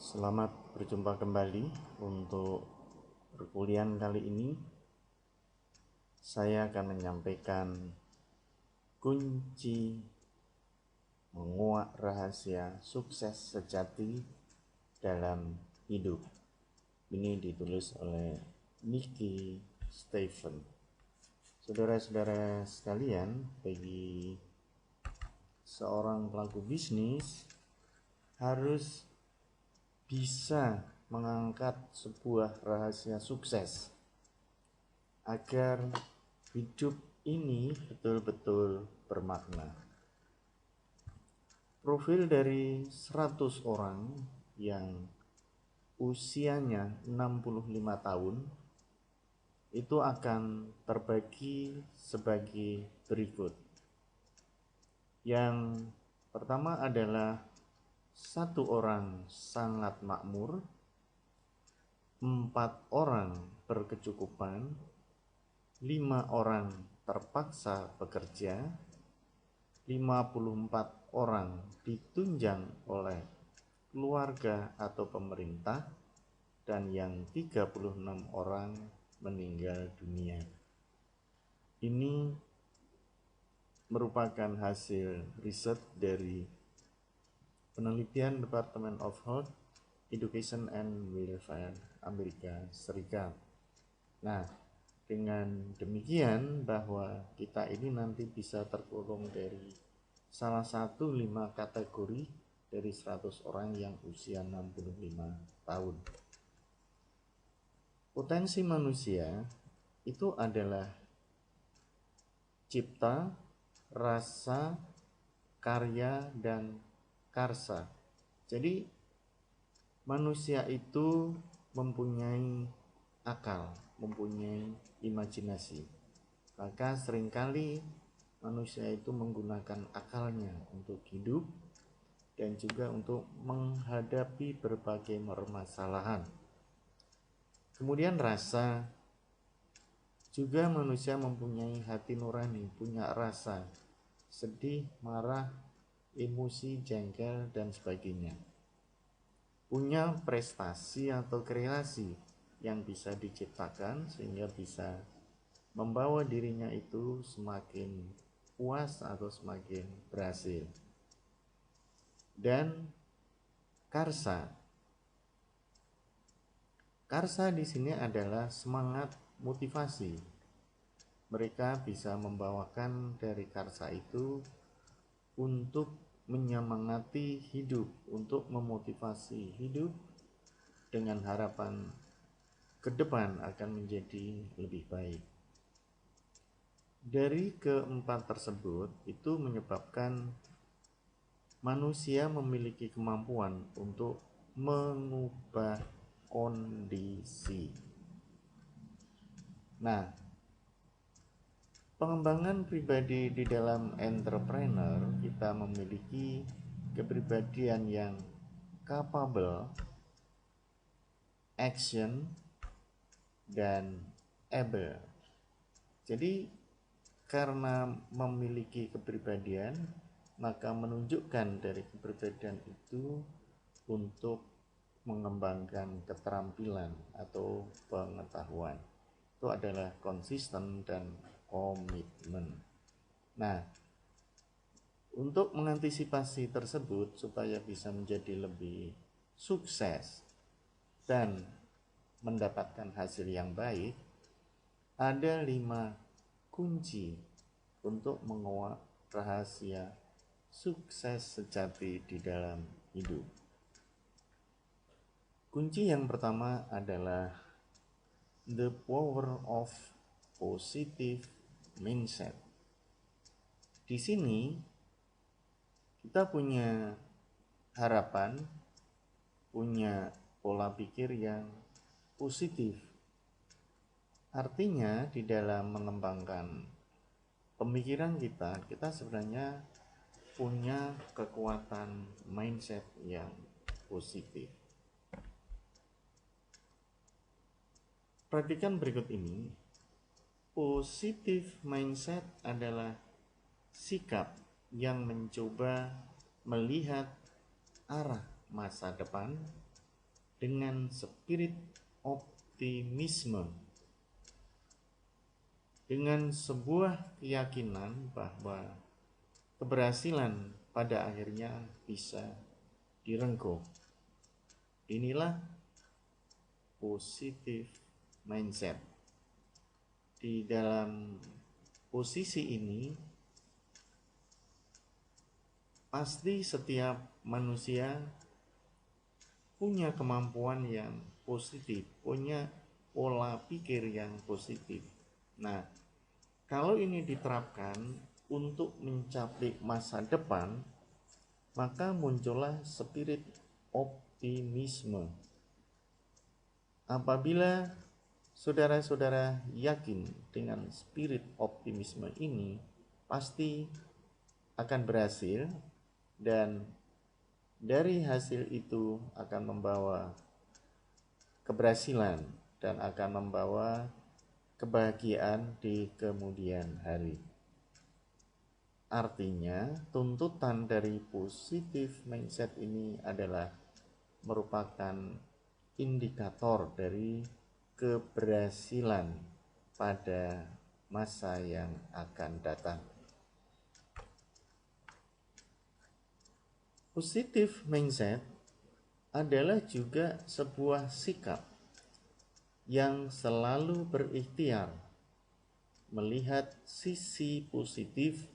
Selamat berjumpa kembali. Untuk perkuliahan kali ini saya akan menyampaikan kunci menguak rahasia sukses sejati dalam hidup. Ini ditulis oleh Nicky Stephen. Saudara-saudara sekalian, bagi seorang pelaku bisnis harus bisa mengangkat sebuah rahasia sukses agar hidup ini betul-betul bermakna. Profil dari 100 orang yang usianya 65 tahun itu akan terbagi sebagai berikut. Yang pertama adalah 1 orang sangat makmur, 4 orang berkecukupan, 5 orang terpaksa bekerja, 54 orang ditunjang oleh keluarga atau pemerintah, dan yang 36 orang meninggal dunia. Ini merupakan hasil riset dari penelitian Department of Health, Education and Welfare Amerika Serikat. Nah, dengan demikian bahwa kita ini nanti bisa tergolong dari salah satu 5 kategori dari 100 orang yang usia 65 tahun. Potensi manusia itu adalah cipta, rasa, karya, dan karsa. Jadi manusia itu mempunyai akal, mempunyai imajinasi. Maka seringkali manusia itu menggunakan akalnya untuk hidup dan juga untuk menghadapi berbagai permasalahan. Kemudian rasa, juga manusia mempunyai hati nurani, punya rasa sedih, marah, emosi, jengkel, dan sebagainya. Punya prestasi atau kreasi yang bisa diciptakan sehingga bisa membawa dirinya itu semakin puas atau semakin berhasil. Dan karsa. Karsa di sini adalah semangat, motivasi. Mereka bisa membawakan dari karsa itu untuk menyemangati hidup, untuk memotivasi hidup dengan harapan ke depan akan menjadi lebih baik. Dari keempat tersebut itu menyebabkan manusia memiliki kemampuan untuk mengubah kondisi. Nah, pengembangan pribadi di dalam entrepreneur, kita memiliki kepribadian yang capable, action, dan able. Jadi karena memiliki kepribadian, maka menunjukkan dari kepribadian itu untuk mengembangkan keterampilan atau pengetahuan. Itu adalah konsisten dan komitmen. Nah, untuk mengantisipasi tersebut supaya bisa menjadi lebih sukses dan mendapatkan hasil yang baik, ada 5 kunci untuk menguak rahasia sukses sejati di dalam hidup. Kunci yang pertama adalah the power of positive mindset. Di sini kita punya harapan, punya pola pikir yang positif. Artinya di dalam mengembangkan pemikiran kita sebenarnya punya kekuatan mindset yang positif. Perhatikan berikut ini. Positive mindset adalah sikap yang mencoba melihat arah masa depan dengan spirit optimisme, dengan sebuah keyakinan bahwa keberhasilan pada akhirnya bisa direngkuh. Inilah positive mindset. Di dalam posisi ini pasti setiap manusia punya kemampuan yang positif, punya pola pikir yang positif. Nah, kalau ini diterapkan untuk mencapai masa depan, maka muncullah spirit optimisme. Apabila saudara-saudara yakin dengan spirit optimisme ini, pasti akan berhasil, dan dari hasil itu akan membawa keberhasilan dan akan membawa kebahagiaan di kemudian hari. Artinya, tuntutan dari positive mindset ini adalah merupakan indikator dari keberhasilan pada masa yang akan datang. Positive mindset adalah juga sebuah sikap yang selalu berikhtiar melihat sisi positif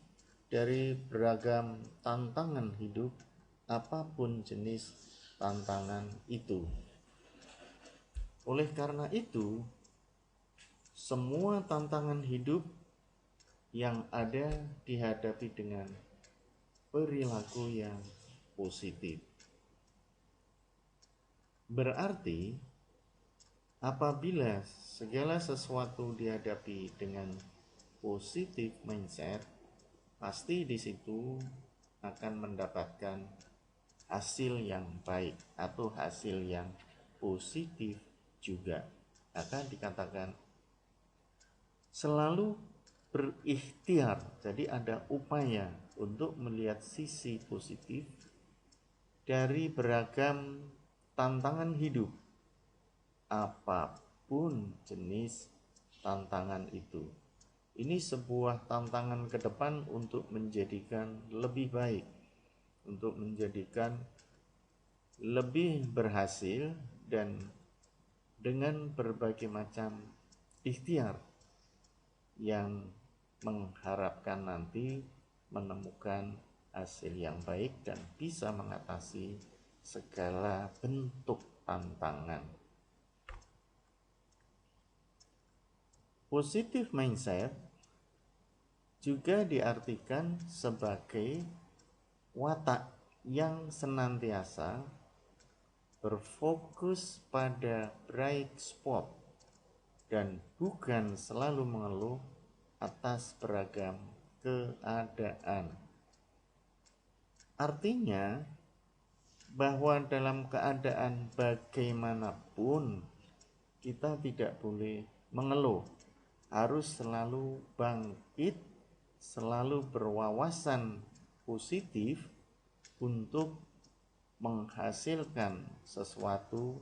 dari beragam tantangan hidup, apapun jenis tantangan itu. Oleh karena itu, semua tantangan hidup yang ada dihadapi dengan perilaku yang positif. Berarti, apabila segala sesuatu dihadapi dengan positive mindset, pasti di situ akan mendapatkan hasil yang baik atau hasil yang positif juga. Akan dikatakan selalu berikhtiar, jadi ada upaya untuk melihat sisi positif dari beragam tantangan hidup, apapun jenis tantangan itu. Ini sebuah tantangan ke depan untuk menjadikan lebih baik, untuk menjadikan lebih berhasil, dan dengan berbagai macam ikhtiar yang mengharapkan nanti menemukan hasil yang baik dan bisa mengatasi segala bentuk tantangan. Positive mindset juga diartikan sebagai watak yang senantiasa berfokus pada bright spot dan bukan selalu mengeluh atas beragam keadaan. Artinya bahwa dalam keadaan bagaimanapun kita tidak boleh mengeluh, harus selalu bangkit, selalu berwawasan positif untuk menghasilkan sesuatu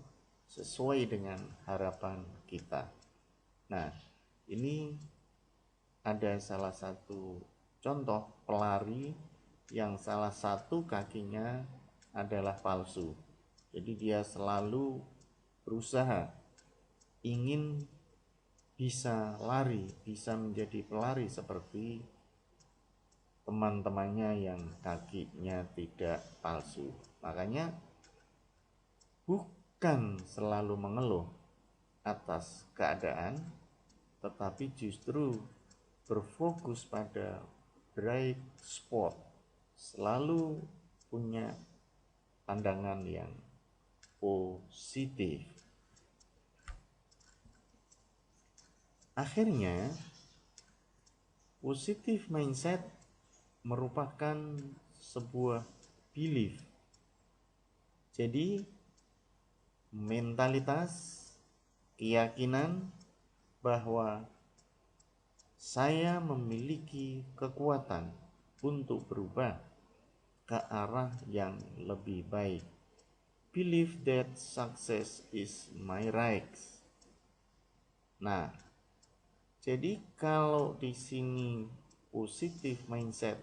sesuai dengan harapan kita. Nah, ini ada salah satu contoh pelari yang salah satu kakinya adalah palsu. Jadi dia selalu berusaha ingin bisa lari, bisa menjadi pelari seperti teman-temannya yang kakinya tidak palsu. Makanya bukan selalu mengeluh atas keadaan, tetapi justru berfokus pada bright spot, selalu punya pandangan yang positif. Akhirnya, positive mindset merupakan sebuah belief. Jadi, mentalitas, keyakinan bahwa saya memiliki kekuatan untuk berubah ke arah yang lebih baik. believe that success is my right. Nah, jadi kalau di sini positive mindset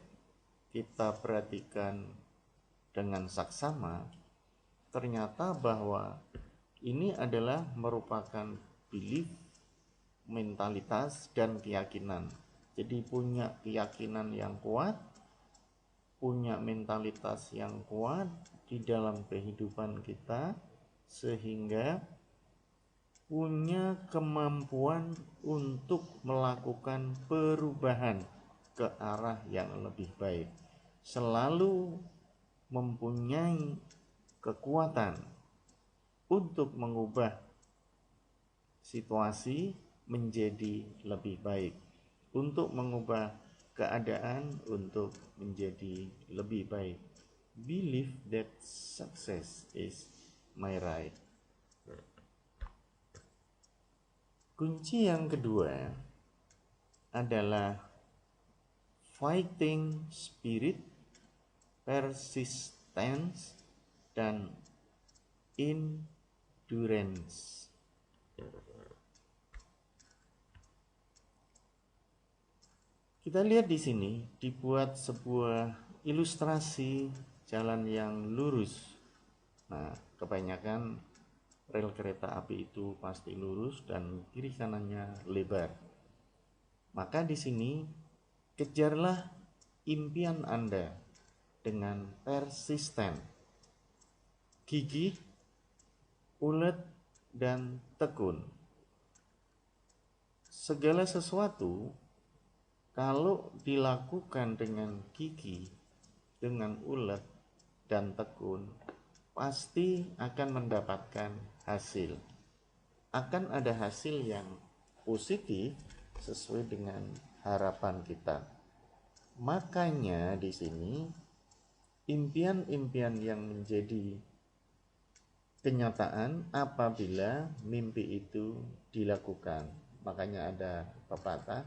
kita perhatikan dengan saksama, ternyata bahwa ini adalah merupakan belief, mentalitas, dan keyakinan. Jadi punya keyakinan yang kuat, punya mentalitas yang kuat di dalam kehidupan kita, sehingga punya kemampuan untuk melakukan perubahan ke arah yang lebih baik. Selalu mempunyai kekuatan untuk mengubah situasi menjadi lebih baik, untuk mengubah keadaan untuk menjadi lebih baik. Believe that success is my right. Kunci yang kedua adalah fighting spirit, persistence, dan endurance. Kita lihat di sini dibuat sebuah ilustrasi jalan yang lurus. Nah, kebanyakan rel kereta api itu pasti lurus dan kiri kanannya lebar. Maka di sini kejarlah impian Anda dengan persisten, gigih, ulet, dan tekun. Segala sesuatu kalau dilakukan dengan gigih, dengan ulet, dan tekun, pasti akan mendapatkan hasil. Akan ada hasil yang positif sesuai dengan harapan kita. Makanya di sini impian-impian yang menjadi kenyataan apabila mimpi itu dilakukan. Makanya ada pepatah,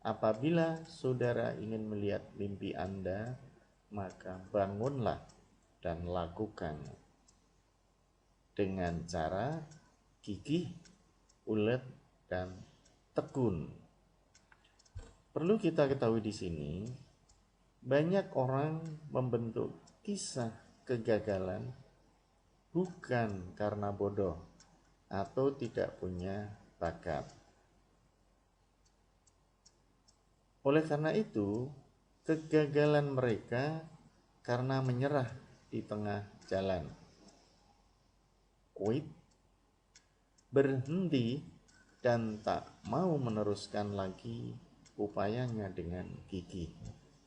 apabila saudara ingin melihat mimpi Anda, maka bangunlah dan lakukan dengan cara gigih, ulet, dan tekun. Perlu kita ketahui di sini, banyak orang membentuk kisah kegagalan bukan karena bodoh atau tidak punya bakat. Oleh karena itu, kegagalan mereka karena menyerah di tengah jalan, quit, berhenti, dan tak mau meneruskan lagi upayanya dengan gigih.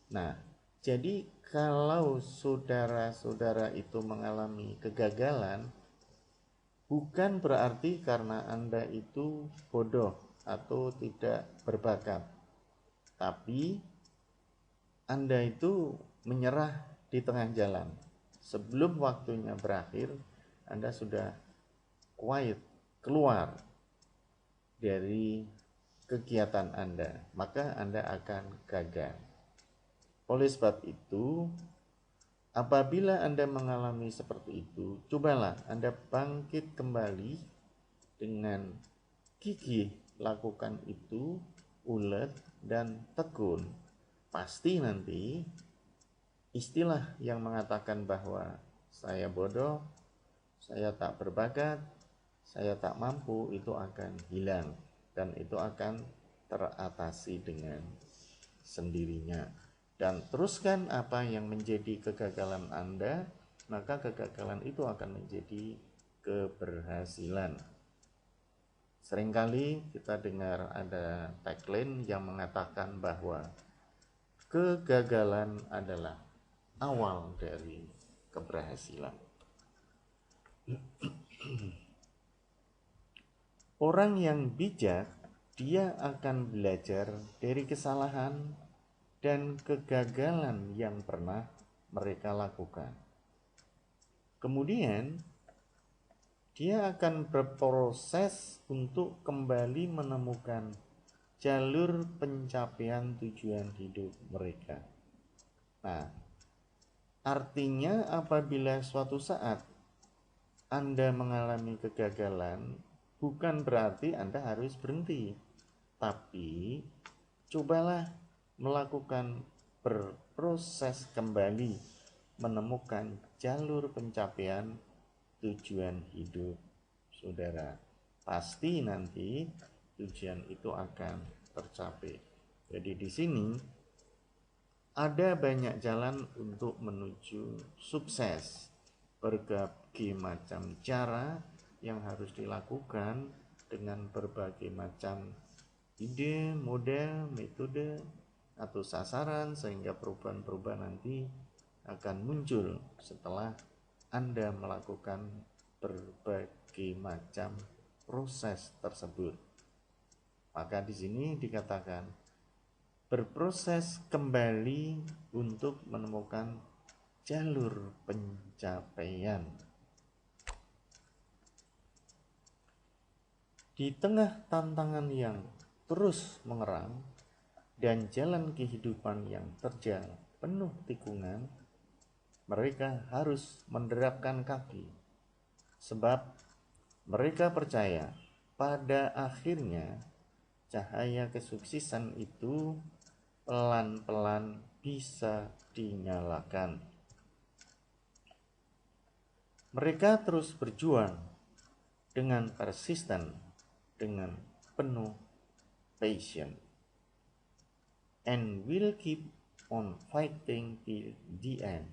Nah, jadi kalau saudara-saudara itu mengalami kegagalan, bukan berarti karena Anda itu bodoh atau tidak berbakat, tapi Anda itu menyerah di tengah jalan. Sebelum waktunya berakhir, Anda sudah quiet, keluar dari kegiatan Anda, maka Anda akan gagal. Oleh sebab itu, apabila Anda mengalami seperti itu, cobalah Anda bangkit kembali dengan gigih, lakukan itu, ulet, dan tekun. Pasti nanti istilah yang mengatakan bahwa saya bodoh, saya tak berbakat, saya tak mampu, itu akan hilang dan itu akan teratasi dengan sendirinya. Dan teruskan apa yang menjadi kegagalan Anda, maka kegagalan itu akan menjadi keberhasilan. Seringkali kita dengar ada tagline yang mengatakan bahwa kegagalan adalah awal dari keberhasilan. Orang yang bijak, dia akan belajar dari kesalahan dan kegagalan yang pernah mereka lakukan. Kemudian, dia akan berproses untuk kembali menemukan jalur pencapaian tujuan hidup mereka. Nah, artinya apabila suatu saat Anda mengalami kegagalan, bukan berarti Anda harus berhenti, tapi cobalah melakukan berproses kembali, menemukan jalur pencapaian tujuan hidup saudara. Pasti nanti tujuan itu akan tercapai. Jadi di sini ada banyak jalan untuk menuju sukses. Berbagai macam cara yang harus dilakukan dengan berbagai macam ide, model, metode, atau sasaran, sehingga perubahan-perubahan nanti akan muncul setelah Anda melakukan berbagai macam proses tersebut. Maka di sini dikatakan berproses kembali untuk menemukan jalur pencapaian. Di tengah tantangan yang terus mengerang dan jalan kehidupan yang terjal penuh tikungan, mereka harus menderapkan kaki, sebab mereka percaya pada akhirnya cahaya kesuksesan itu pelan-pelan bisa dinyalakan. Mereka terus berjuang dengan persisten, dengan penuh passion, and will keep on fighting till the end.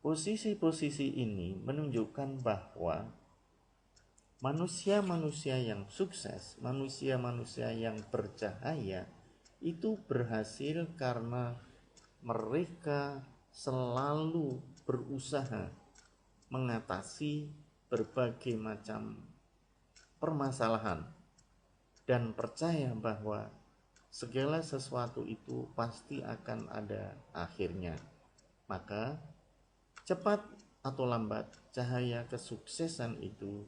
Posisi-posisi ini menunjukkan bahwa manusia-manusia yang sukses, manusia-manusia yang bercahaya itu berhasil karena mereka selalu berusaha mengatasi berbagai macam permasalahan dan percaya bahwa segala sesuatu itu pasti akan ada akhirnya. Maka cepat atau lambat cahaya kesuksesan itu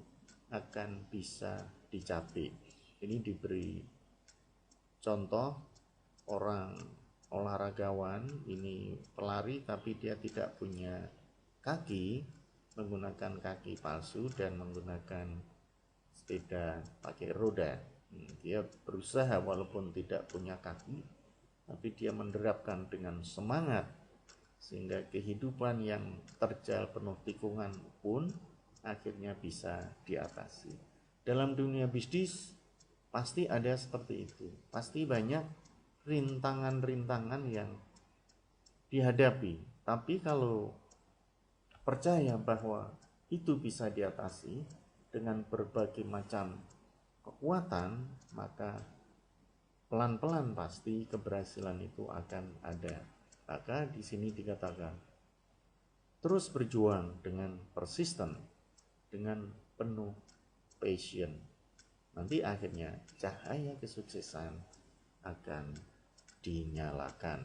akan bisa dicapai. Ini diberi contoh orang olahragawan, ini pelari tapi dia tidak punya kaki, menggunakan kaki palsu dan menggunakan sepeda pakai roda. Dia berusaha walaupun tidak punya kaki, tapi dia menerapkan dengan semangat sehingga kehidupan yang terjal penuh tikungan pun akhirnya bisa diatasi. Dalam dunia bisnis pasti ada seperti itu. Pasti banyak rintangan-rintangan yang dihadapi. Tapi kalau percaya bahwa itu bisa diatasi dengan berbagai macam kekuatan, maka pelan-pelan pasti keberhasilan itu akan ada. Maka di sini dikatakan terus berjuang dengan persisten, dengan penuh passion. Nanti akhirnya cahaya kesuksesan akan dinyalakan.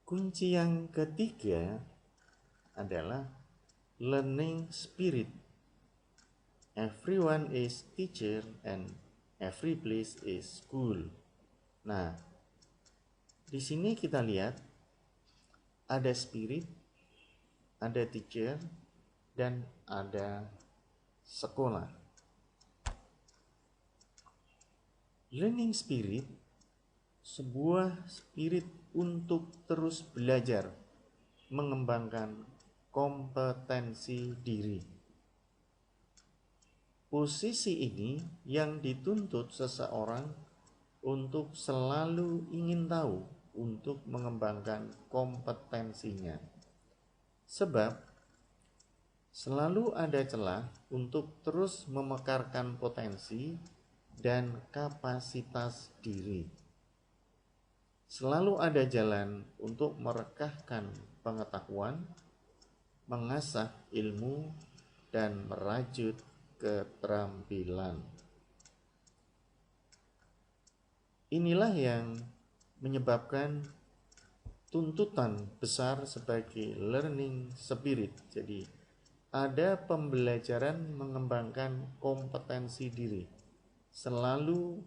Kunci yang ketiga adalah learning spirit. Everyone is teacher and every place is school. Nah, di sini kita lihat ada spirit, ada teacher, dan ada sekolah. Learning spirit, sebuah spirit untuk terus belajar, mengembangkan kompetensi diri. Posisi ini yang dituntut seseorang untuk selalu ingin tahu, untuk mengembangkan kompetensinya. Sebab selalu ada celah untuk terus memekarkan potensi dan kapasitas diri. Selalu ada jalan untuk merekahkan pengetahuan, mengasah ilmu, dan merajut keterampilan. Inilah yang menyebabkan tuntutan besar sebagai learning spirit. Jadi ada pembelajaran mengembangkan kompetensi diri. Selalu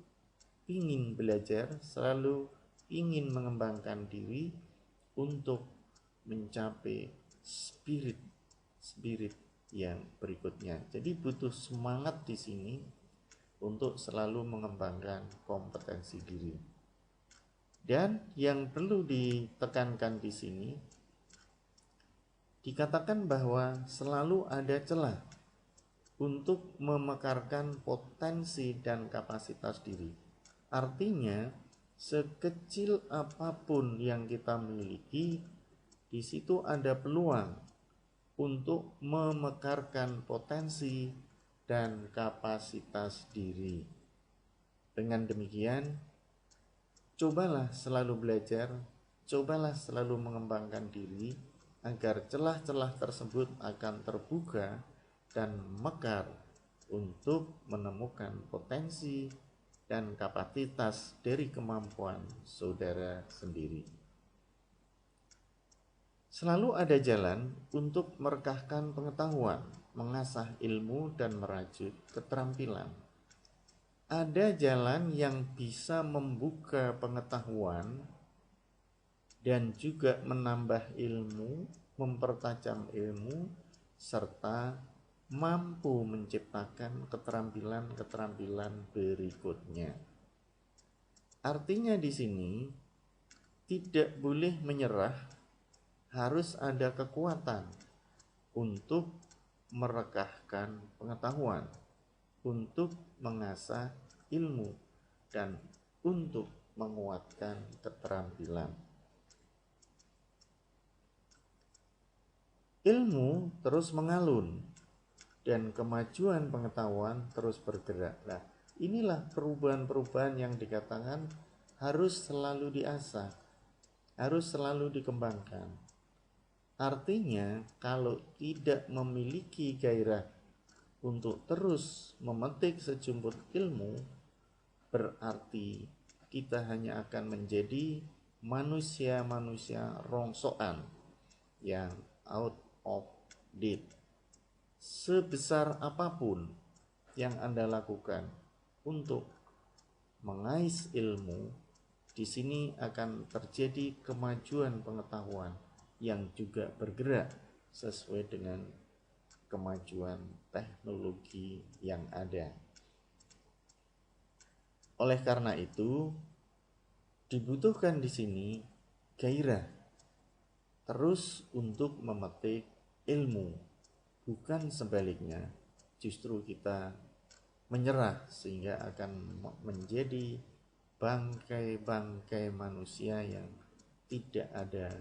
ingin belajar, selalu ingin mengembangkan diri untuk mencapai spirit spirit yang berikutnya. Jadi butuh semangat di sini untuk selalu mengembangkan kompetensi diri. Dan yang perlu ditekankan di sini, dikatakan bahwa selalu ada celah untuk memekarkan potensi dan kapasitas diri. Artinya, sekecil apapun yang kita miliki, di situ ada peluang untuk memekarkan potensi dan kapasitas diri. Dengan demikian, cobalah selalu belajar, cobalah selalu mengembangkan diri agar celah-celah tersebut akan terbuka dan mekar untuk menemukan potensi dan kapasitas dari kemampuan saudara sendiri. Selalu ada jalan untuk merekahkan pengetahuan, mengasah ilmu, dan merajut keterampilan. Ada jalan yang bisa membuka pengetahuan dan juga menambah ilmu, mempertajam ilmu, serta mampu menciptakan keterampilan-keterampilan berikutnya. Artinya di sini tidak boleh menyerah, harus ada kekuatan untuk merekahkan pengetahuan, untuk mengasah ilmu, dan untuk menguatkan keterampilan. Ilmu terus mengalun dan kemajuan pengetahuan terus bergerak. Nah, inilah perubahan-perubahan yang dikatakan harus selalu diasah, harus selalu dikembangkan. Artinya, kalau tidak memiliki gairah untuk terus memetik sejumput ilmu, berarti kita hanya akan menjadi manusia-manusia rongsokan yang out of date. Sebesar apapun yang Anda lakukan untuk mengais ilmu, di sini akan terjadi kemajuan pengetahuan yang juga bergerak sesuai dengan kemajuan teknologi yang ada. Oleh karena itu, dibutuhkan di sini gairah terus untuk memetik ilmu, bukan sebaliknya, justru kita menyerah sehingga akan menjadi bangkai-bangkai manusia yang tidak ada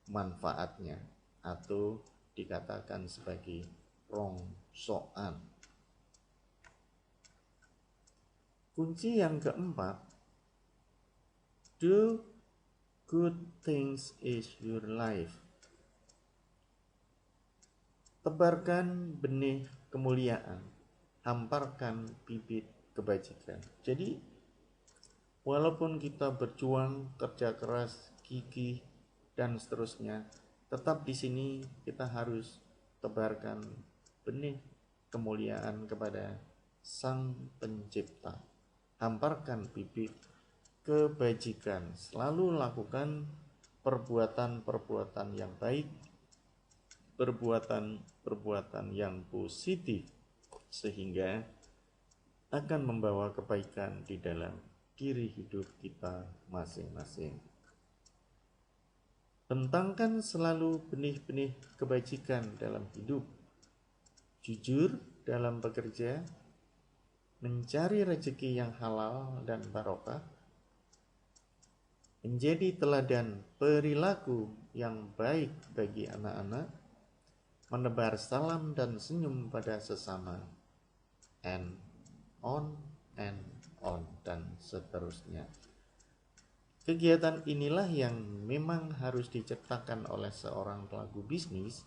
manfaatnya atau dikatakan sebagai rongsokan. Kunci yang keempat, do good things is your life. Tebarkan benih kemuliaan, hamparkan bibit kebajikan. Jadi walaupun kita berjuang, kerja keras, gigih, dan seterusnya, tetap di sini kita harus tebarkan benih kemuliaan kepada Sang Pencipta. Hamparkan bibit kebajikan, selalu lakukan perbuatan-perbuatan yang baik, perbuatan-perbuatan yang positif, sehingga akan membawa kebaikan di dalam diri hidup kita masing-masing. Bentangkan selalu benih-benih kebajikan dalam hidup, jujur dalam bekerja, mencari rezeki yang halal dan barokah, menjadi teladan perilaku yang baik bagi anak-anak, menebar salam dan senyum pada sesama, and on, dan seterusnya. Kegiatan inilah yang memang harus diciptakan oleh seorang pelaku bisnis.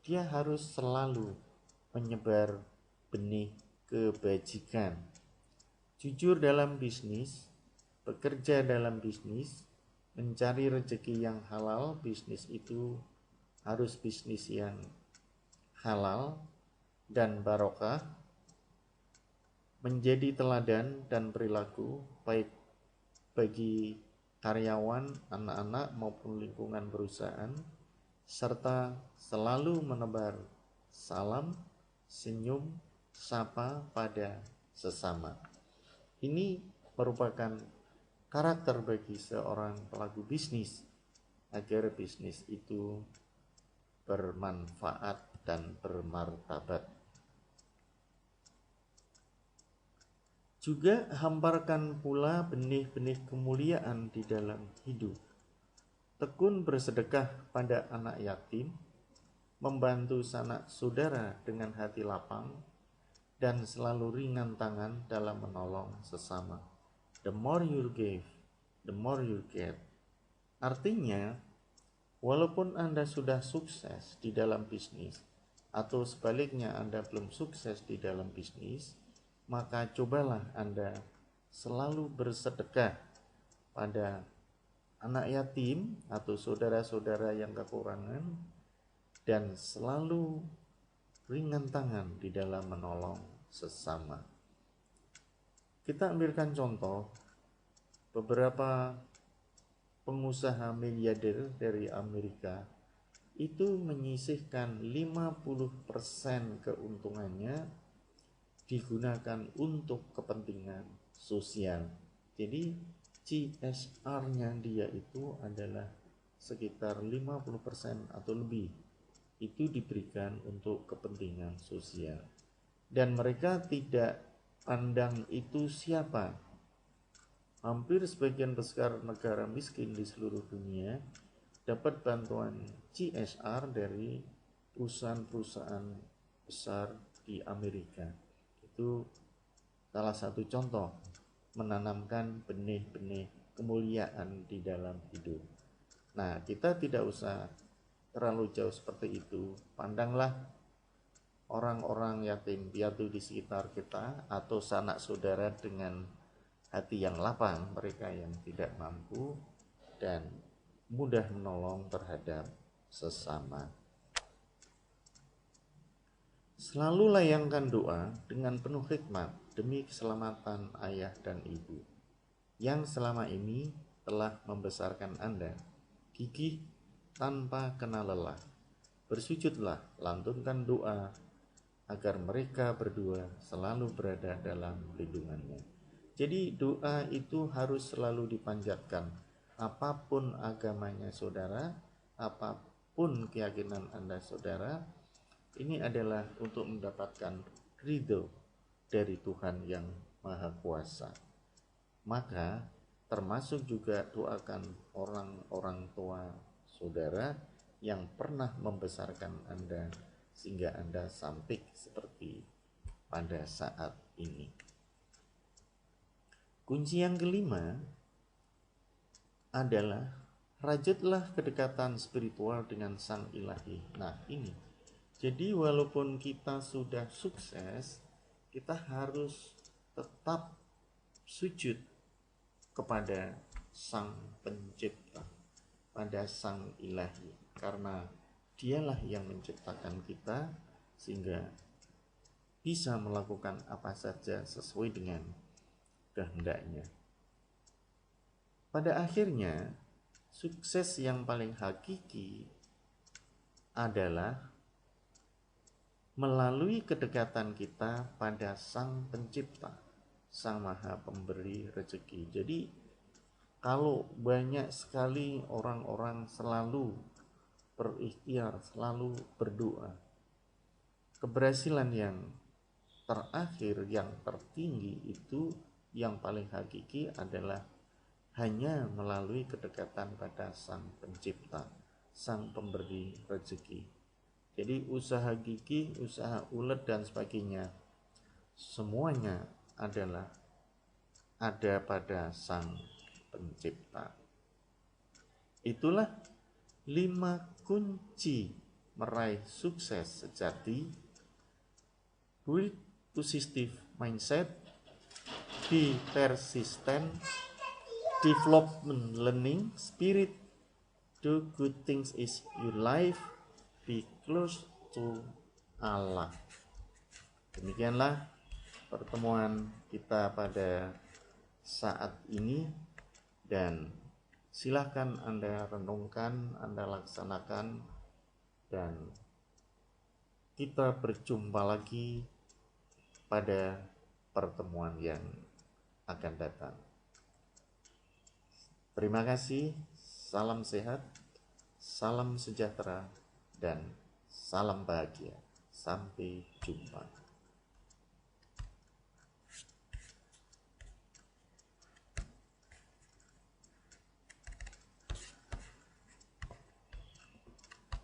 Dia harus selalu menyebar benih kebajikan. Jujur dalam bisnis, bekerja dalam bisnis, mencari rezeki yang halal. Bisnis itu harus bisnis yang halal dan barokah, menjadi teladan dan perilaku baik bagi karyawan, anak-anak maupun lingkungan perusahaan, serta selalu menebar salam, senyum, sapa pada sesama. Ini merupakan karakter bagi seorang pelaku bisnis agar bisnis itu bermanfaat dan bermartabat. Juga hamparkan pula benih-benih kemuliaan di dalam hidup. Tekun bersedekah pada anak yatim, membantu sanak saudara dengan hati lapang, dan selalu ringan tangan dalam menolong sesama. The more you give, the more you get. Artinya, walaupun Anda sudah sukses di dalam bisnis, atau sebaliknya Anda belum sukses di dalam bisnis, maka cobalah Anda selalu bersedekah pada anak yatim atau saudara-saudara yang kekurangan, dan selalu ringan tangan di dalam menolong sesama. Kita ambilkan contoh beberapa pengusaha miliarder dari Amerika itu menyisihkan 50% keuntungannya digunakan untuk kepentingan sosial. Jadi CSR-nya dia itu adalah sekitar 50% atau lebih itu diberikan untuk kepentingan sosial. Dan mereka tidak pandang itu siapa. Hampir sebagian besar negara miskin di seluruh dunia dapat bantuan CSR dari perusahaan-perusahaan besar di Amerika. Itu salah satu contoh menanamkan benih-benih kemuliaan di dalam hidup. Nah, kita tidak usah terlalu jauh seperti itu. Pandanglah orang-orang yatim piatu di sekitar kita atau sanak saudara dengan hati yang lapang, mereka yang tidak mampu dan mudah menolong terhadap sesama. Selalu layangkan doa dengan penuh hikmat demi keselamatan ayah dan ibu yang selama ini telah membesarkan Anda, gigih tanpa kenal lelah. Bersujudlah, lantunkan doa agar mereka berdua selalu berada dalam lindungannya. Jadi doa itu harus selalu dipanjatkan. Apapun agamanya saudara, apapun keyakinan Anda saudara, ini adalah untuk mendapatkan ridho dari Tuhan yang Maha Kuasa. Maka termasuk juga doakan orang-orang tua saudara yang pernah membesarkan Anda sehingga Anda sampai seperti pada saat ini. Kunci yang kelima adalah rajutlah kedekatan spiritual dengan Sang Ilahi. Nah, ini. Jadi walaupun kita sudah sukses, kita harus tetap sujud kepada Sang Pencipta, pada Sang Ilahi, karena Dialah yang menciptakan kita sehingga bisa melakukan apa saja sesuai dengan kehendaknya. Pada akhirnya, sukses yang paling hakiki adalah melalui kedekatan kita pada Sang Pencipta, Sang Maha Pemberi rezeki. Jadi kalau banyak sekali orang-orang selalu berikhtiar, selalu berdoa, keberhasilan yang terakhir, yang tertinggi itu yang paling hakiki adalah hanya melalui kedekatan pada Sang Pencipta, Sang Pemberi rezeki. Jadi usaha gigih, usaha ulet dan sebagainya, semuanya adalah ada pada Sang Pencipta. Itulah 5 kunci meraih sukses sejati. Build positive mindset, be persistent, development learning spirit, do good things is your life, be close to Allah. Demikianlah pertemuan kita pada saat ini, dan silahkan Anda renungkan, Anda laksanakan, dan kita berjumpa lagi pada pertemuan yang akan datang. Terima kasih, salam sehat, salam sejahtera, dan salam bahagia. Sampai jumpa.